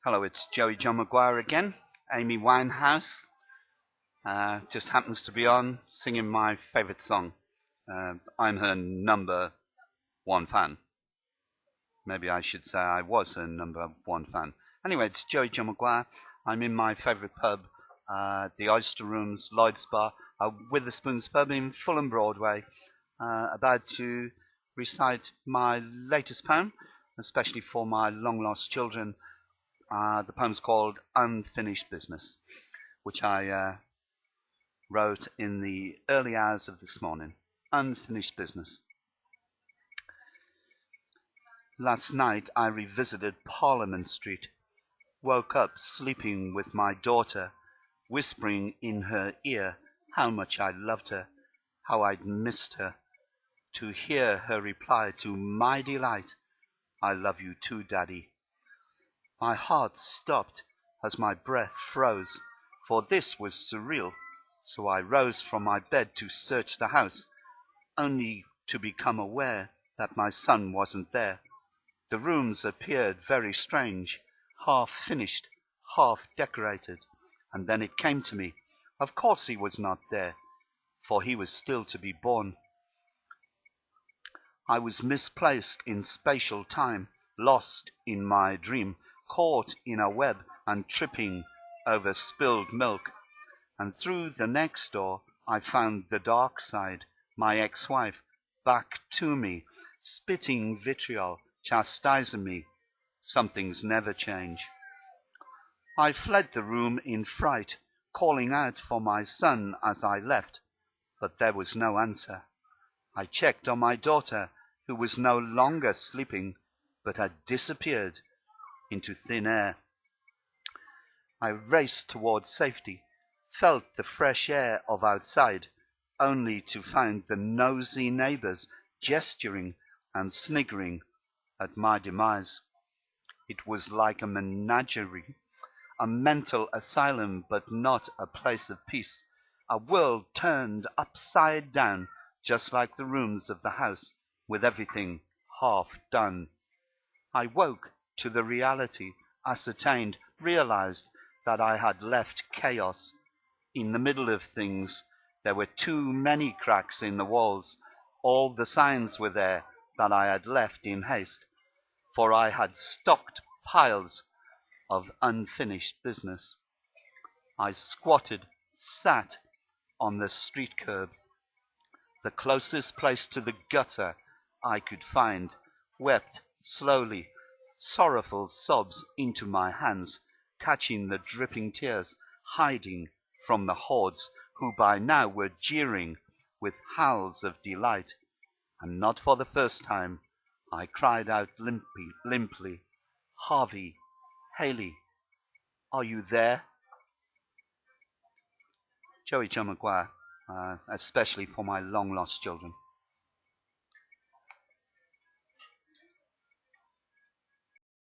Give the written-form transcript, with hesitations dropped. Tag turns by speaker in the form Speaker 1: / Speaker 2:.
Speaker 1: Hello, it's Joey John McGuire again. Amy Winehouse just happens to be on singing my favourite song. I'm her number one fan. Maybe I should say I was her number one fan. Anyway, it's Joey John McGuire. I'm in my favourite pub, the Oyster Rooms, Lloyd's Bar, Witherspoon's Pub in Fulham Broadway, about to recite my latest poem, especially for my long-lost children. The poem's called Unfinished Business, which I wrote in the early hours of this morning. Unfinished Business. Last night I revisited Parliament Street, woke up sleeping with my daughter, whispering in her ear how much I loved her, how I'd missed her, to hear her reply to my delight, "I love you too, Daddy." My heart stopped as my breath froze, for this was surreal, so I rose from my bed to search the house, only to become aware that my son wasn't there. The rooms appeared very strange, half finished, half decorated, and then it came to me. Of course he was not there, for he was still to be born. I was misplaced in spatial time, lost in my dream, caught in a web and tripping over spilled milk. And through the next door I found the dark side, my ex-wife, back to me, spitting vitriol, chastising me. Some things never change. I fled the room in fright, calling out for my son as I left, but there was no answer. I checked on my daughter, who was no longer sleeping, but had disappeared into thin air. I raced towards safety, felt the fresh air of outside, only to find the nosy neighbours gesturing and sniggering at my demise. It was like a menagerie, a mental asylum, but not a place of peace, a world turned upside down, just like the rooms of the house, with everything half done. I woke to the reality, ascertained, realized that I had left chaos. In the middle of things, there were too many cracks in the walls. All the signs were there that I had left in haste, for I had stocked piles of unfinished business. I squatted, sat on the street curb, the closest place to the gutter I could find, wept slowly, sorrowful sobs into my hands, catching the dripping tears, hiding from the hordes who by now were jeering with howls of delight. And not for the first time, I cried out limply, "Harvey, Haley, are you there?" Joey John McGuire, especially for my long-lost children.